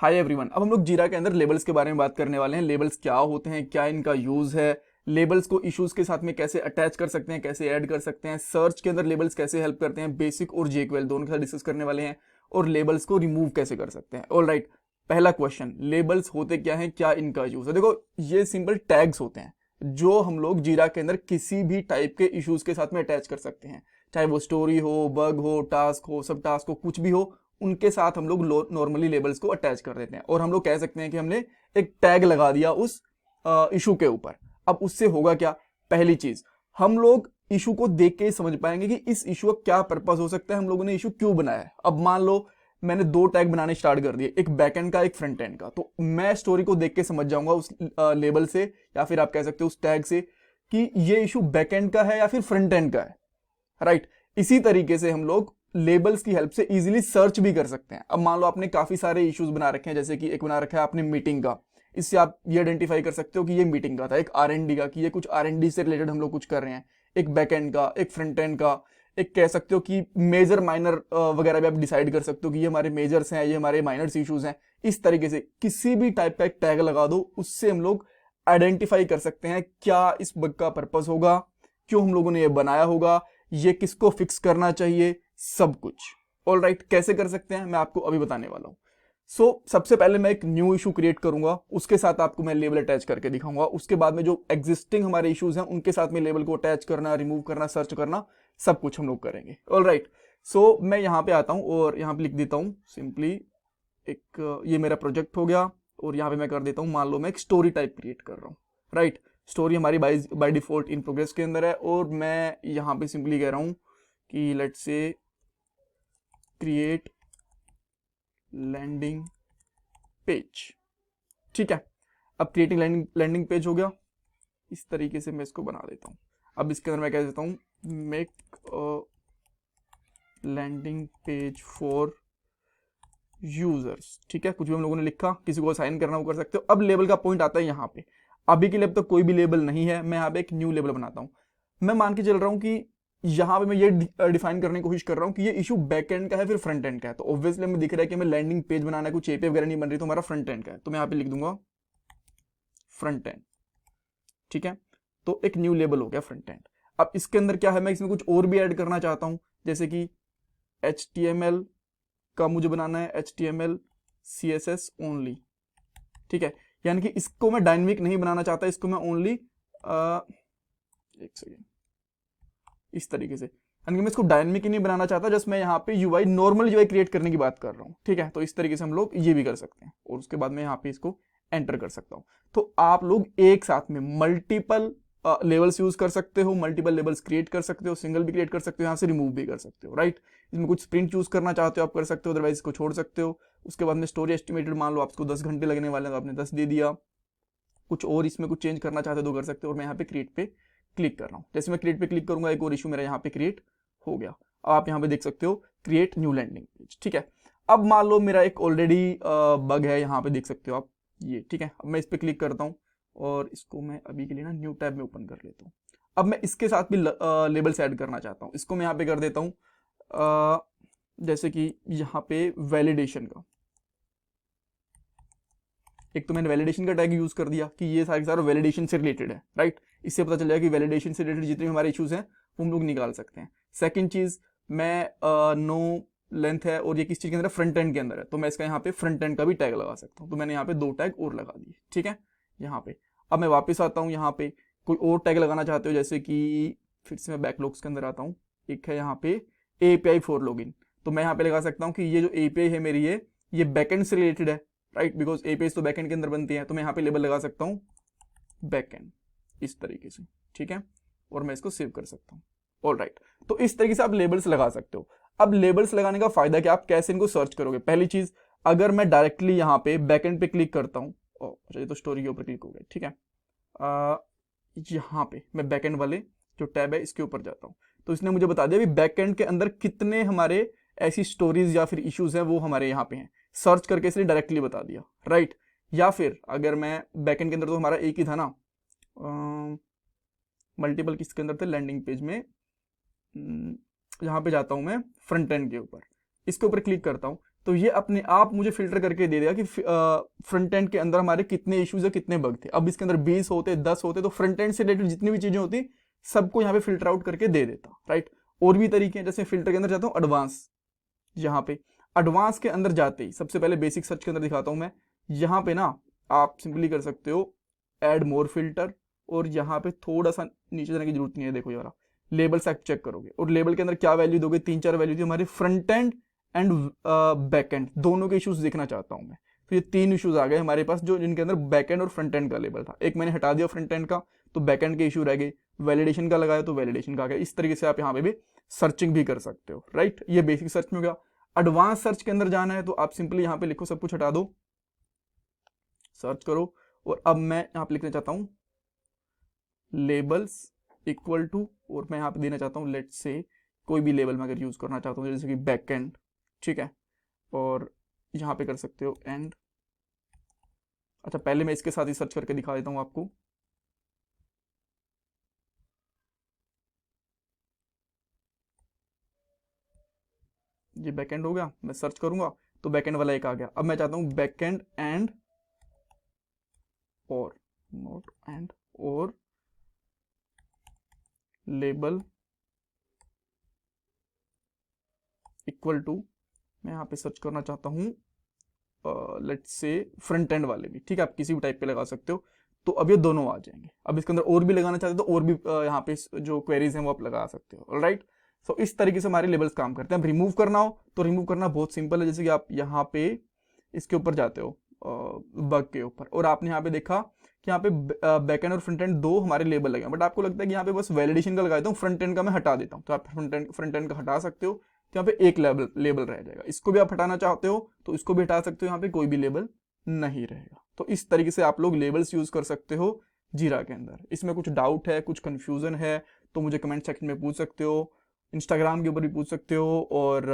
Hi everyone, अब हम लोग जीरा के अंदर लेबल्स के बारे में बात करने वाले हैं। लेबल्स क्या होते हैं, क्या इनका यूज है, लेबल्स को इश्यूज के साथ में कैसे अटैच कर सकते हैं, कैसे ऐड कर सकते हैं, सर्च के अंदर लेबल्स कैसे हेल्प करते हैं, बेसिक और जेक्यूएल दोनों के साथ डिस्कस करने वाले हैं, और लेबल्स को रिमूव कैसे कर सकते हैं। ऑलराइट, पहला क्वेश्चन, लेबल्स होते क्या हैं, क्या इनका यूज है। देखो, ये सिंपल टैग्स होते हैं जो हम लोग जीरा के अंदर किसी भी टाइप के इश्यूज के साथ में अटैच कर सकते हैं, चाहे वो स्टोरी हो, बग हो, टास्क हो, सब टास्क हो, कुछ भी हो, उनके साथ हम लोग नॉर्मली लेबल्स को अटैच कर देते हैं और हम लोग कह सकते हैं कि हमने एक टैग लगा दिया उस इशू के ऊपर। अब उससे होगा क्या, पहली चीज, हम लोग इशू को देख के ही समझ पाएंगे कि इस इशू का क्या पर्पस हो सकता है, हम लोगों ने इशू क्यों बनाया है। अब मान लो मैंने दो टैग बनाने स्टार्ट कर दिए, एक बैकएंड का, एक फ्रंट एंड का, तो मैं स्टोरी को देख के समझ जाऊंगा उस लेबल से, या फिर आप कह सकते हो उस टैग से, कि ये इशू बैकएंड का है या फिर फ्रंट एंड का है। राइट, इसी तरीके से हम लोग लेबल्स की हेल्प से इजीली सर्च भी कर सकते हैं। अब मान लो आपने काफी सारे इश्यूज बना रखे हैं, जैसे कि एक बना रखा है आपने मीटिंग का, इससे आप ये आइडेंटिफाई कर सकते हो कि ये मीटिंग का था। एक आरएनडी का, कि ये कुछ आरएनडी से रिलेटेड हम लोग कुछ कर रहे हैं। एक बैकएंड का, एक फ्रंट एंड का, एक कह सकते हो कि मेजर माइनर वगैरह भी आप डिसाइड कर सकते हो कि ये हमारे मेजर्स हैं, ये हमारे माइनर्स इश्यूज हैं। इस तरीके से किसी भी टाइप का एक टैग लगा दो, उससे हम लोग आइडेंटिफाई कर सकते हैं क्या इस बग का पर्पस होगा, क्यों हम लोगों ने ये बनाया होगा, ये किसको फिक्स करना चाहिए, सब कुछ। ऑलराइट, कैसे कर सकते हैं मैं आपको अभी बताने वाला हूं। सबसे पहले मैं एक न्यू इशू क्रिएट करूंगा, उसके साथ आपको मैं लेबल अटैच करके दिखाऊंगा। उसके बाद में जो एग्जिस्टिंग हमारे इश्यूज हैं उनके साथ में लेबल को अटैच करना, रिमूव करना, सर्च करना, सब कुछ हम लोग करेंगे। ऑलराइट, मैं यहां पे आता हूं और यहां पे लिख देता हूं सिंपली एक, ये मेरा प्रोजेक्ट हो गया, और यहां पे मैं कर देता हूं, मान लो मैं एक स्टोरी टाइप क्रिएट कर रहा हूं। राइट, स्टोरी हमारी बाय डिफॉल्ट इन प्रोग्रेस के अंदर है, और मैं यहां पे सिंपली कह रहा हूं कि let's say create landing page. ठीक है, अब क्रिएटिंग लैंडिंग पेज हो गया। इस तरीके से मैं इसको बना देता हूं। अब इसके अंदर मैं कह देता हूं make landing page for users. ठीक है, कुछ भी हम लोगों ने लिखा, किसी को असाइन करना वो कर सकते हो। अब लेबल का पॉइंट आता है यहाँ पे। अभी के लिए अब तक कोई भी लेबल नहीं है, मैं यहाँ पे एक न्यू लेबल बनाता हूँ। मैं मान के चल रहा हूँ कि यहाँ पे मैं ये डिफाइन करने की कोशिश कर रहा हूँ कि ये इशू बैक एंड का है फिर फ्रंट एंड का है। तो ऑब्वियसली हमें दिख रहा है कि हमें लैंडिंग पेज बनाना है, कुछ एपीआई वगैरह नहीं बन रही, तो हमारा फ्रंट एंड का है, तो मैं यहाँ पे लिख दूंगा फ्रंट एंड। ठीक है, तो एक न्यू लेबल हो गया फ्रंट एंड। अब इसके अंदर क्या है, मैं इसमें कुछ और भी ऐड करना चाहता हूँ, जैसे कि HTML का मुझे बनाना है HTML CSS ओनली। ठीक है, यानी कि इसको मैं डायनेमिक नहीं बनाना चाहता, इसको मैं ओनली एक सेकेंड, इस तरीके से, यानी कि मैं इसको डायनेमिक ही नहीं बनाना चाहता, जस्ट मैं यहाँ पे यूआई, नॉर्मल यूआई क्रिएट करने की बात कर रहा हूँ। ठीक है, तो इस तरीके से हम लोग ये भी कर सकते हैं, और उसके बाद मैं यहाँ पे इसको एंटर कर सकता हूँ। तो आप लोग एक साथ में मल्टीपल लेवल्स यूज कर सकते हो, मल्टीपल लेवल्स क्रिएट कर सकते हो, सिंगल भी क्रिएट कर सकते हो, यहाँ से रिमूव भी कर सकते हो। राइट, इसमें कुछ स्प्रिंट चूज करना चाहते हो आप कर सकते हो, अदरवाइज इसको छोड़ सकते हो। उसके बाद में स्टोरी एस्टिमेटेड, मान लो आपको 10 घंटे लगने वाले हैं, तो आपने 10 दे दिया। कुछ और इसमें कुछ चेंज करना चाहते हो तो कर सकते हो, और मैं यहाँ पे क्रिएट पे क्लिक कर रहा हूँ। जैसे मैं क्रिएट पे क्लिक करूंगा, एक और इशू मेरा यहाँ पे क्रिएट हो गया। आप यहाँ पे देख सकते हो क्रिएट न्यू लैंडिंग पेज। ठीक है, अब मान लो मेरा एक ऑलरेडी बग है, यहाँ पे देख सकते हो आप ये। ठीक है, अब मैं इस पे क्लिक करता हूँ, और इसको मैं अभी के लिए ना न्यू टैब में ओपन कर लेता हूँ। अब मैं इसके साथ भी लेबल्स ऐड करना चाहता हूँ, इसको मैं यहाँ पे कर देता हूँ जैसे कि यहाँ पे वैलिडेशन का। एक तो मैंने वैलिडेशन का टैग यूज कर दिया कि ये सारा वैलिडेशन से रिलेटेड है। राइट, इससे पता चल जाएगा कि वैलिडेशन से रिलेटेड जितने हमारे इश्यूज हैं वो हम लोग निकाल सकते हैं। सेकंड चीज, मैं नो लेंथ है, और ये किस चीज के अंदर, फ्रंट एंड के अंदर है, तो मैं इसका यहाँ पे फ्रंट एंड का भी टैग लगा सकता हूँ। तो मैंने यहाँ पे 2 टैग और लगा दिए। ठीक है, यहाँ पे अब मैं वापस आता हूँ, यहाँ पे कोई और टैग लगाना चाहते हो, जैसे कि फिर से मैं बैकलॉग्स के अंदर आता हूँ, एक है यहाँ पे API फॉर लॉगिन, तो मैं यहाँ पे लगा सकता हूँ कि ये जो API है मेरी, ये बैकएंड से रिलेटेड है। राइट, बिकॉज एपीआई तो बैकएंड के अंदर बनती है, तो मैं यहाँ पे लेबल लगा सकता हूँ बैकएंड, इस तरीके से। ठीक है, और मैं इसको सेव कर सकता हूँ। ऑलराइट, तो इस तरीके से आप लेबल्स लगा सकते हो। अब लेबल्स लगाने का फायदा क्या, आप कैसे इनको सर्च करोगे। पहली चीज, अगर मैं डायरेक्टली यहाँ पे बैकएंड पे क्लिक करता हूँ, अच्छा ये तो स्टोरी के ऊपर क्लिक हो गया। ठीक है, यहाँ पे मैं बैकएंड वाले जो टैब है इसके ऊपर जाता हूँ, तो इसने मुझे बता दिया भी बैकएंड के अंदर कितने हमारे ऐसी स्टोरीज या फिर इश्यूज हैं वो हमारे यहाँ पे हैं। सर्च करके इसलिए डायरेक्टली बता दिया। राइट, या फिर अगर मैं बैकएंड के अंदर, तो हमारा एक ही था ना, मल्टीपल किसके अंदर थे, लैंडिंग पेज में, यहाँ पे जाता हूँ मैं फ्रंट एंड के ऊपर, इसके ऊपर क्लिक करता हूँ, तो ये अपने आप मुझे फिल्टर करके दे देगा कि फ्रंट एंड के अंदर हमारे कितने इश्यूज है, कितने बग थे। अब इसके अंदर 20 होते, 10 होते, तो फ्रंट एंड से रिलेटेड जितनी भी चीजें होती सबको यहाँ पे फिल्टर आउट करके दे देता, राइट। और भी तरीके हैं, जैसे फिल्टर के अंदर जाता हूँ एडवांस, यहाँ पे एडवांस के अंदर जाते ही सबसे पहले बेसिक सर्च के अंदर दिखाता हूँ मैं। यहाँ पे ना आप सिंपली कर सकते हो ऐड मोर फिल्टर, और यहाँ पे थोड़ा सा नीचे जाने की जरूरत नहीं है। देखो ये वाला लेबल्स आप चेक करोगे, और लेबल के अंदर क्या वैल्यू दोगे, 3-4 वैल्यू थी हमारे front end and back and, दोनों के इश्यूज देखना चाहता हूँ मैं। तो ये 3 इश्यूज आ गए हमारे पास, जो जिनके अंदर बैक एंड और फ्रंट एंड का लेबल था। एक मैंने हटा दिया फ्रंट एंड का, तो बैक एंड के इशू रह गए। वैलिडेशन का लगाया तो वैलिडेशन का आ गया। इस तरीके से आप यहाँ पे भी सर्चिंग भी कर सकते हो, राइट। ये बेसिक सर्च में हो गया। एडवांस सर्च के अंदर जाना है तो आप सिंपली यहाँ पे लिखो, सब कुछ हटा दो, सर्च करो, और अब मैं यहाँ पे लिखना चाहता हूँ लेबल्स इक्वल टू, और मैं यहाँ पे देना चाहता हूँ लेट्स से कोई भी लेबल मैं अगर यूज करना चाहता हूँ, जैसे कि बैक एंड, ठीक है, और यहाँ पे कर सकते हो एंड। अच्छा, पहले मैं इसके साथ ही सर्च करके दिखा देता हूँ आपको। ये बैकएंड हो गया, मैं सर्च करूंगा तो बैकएंड वाला एक आ गया। अब मैं चाहता हूं बैकएंड एंड और, नोट एंड और लेबल इक्वल टू, मैं यहाँ पे सर्च करना चाहता हूँ लेट्स से फ्रंट एंड वाले भी, ठीक है, आप किसी भी टाइप पे लगा सकते हो। तो अब ये दोनों आ जाएंगे। अब इसके अंदर और भी लगाना चाहते हो तो और भी यहाँ पे जो क्वेरीज हैं वो आप लगा सकते हो, ऑलराइट। सो इस तरीके से हमारे लेबल्स काम करते हैं। अब रिमूव करना हो तो रिमूव करना बहुत सिंपल है, जैसे कि आप यहाँ पे इसके ऊपर जाते हो बग के ऊपर, और आपने यहाँ पे देखा कि यहाँ पे बैक एंड और फ्रंट एंड दो हमारे लेबल लगे, बट आपको लगता है कि यहाँ पे बस वैलिडेशन का लगा देता हूँ, फ्रंट एंड का मैं हटा देता हूँ, तो आप फ्रंट एंड का हटा सकते हो। तो यहाँ पे एक लेबल रह जाएगा। इसको भी आप हटाना चाहते हो तो इसको भी हटा सकते हो, यहाँ पे कोई भी लेबल नहीं रहेगा। तो इस तरीके से आप लोग लेबल्स यूज कर सकते हो जीरा के अंदर। इसमें कुछ डाउट है, कुछ कंफ्यूजन है तो मुझे कमेंट सेक्शन में पूछ सकते हो, इंस्टाग्राम के ऊपर भी पूछ सकते हो, और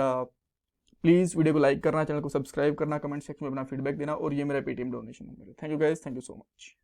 प्लीज़ वीडियो को लाइक करना, चैनल को सब्सक्राइब करना, कमेंट सेक्शन में अपना फीडबैक देना, और ये मेरा पेटीएम डोनेशन नंबर है। Thank you guys, thank you so much.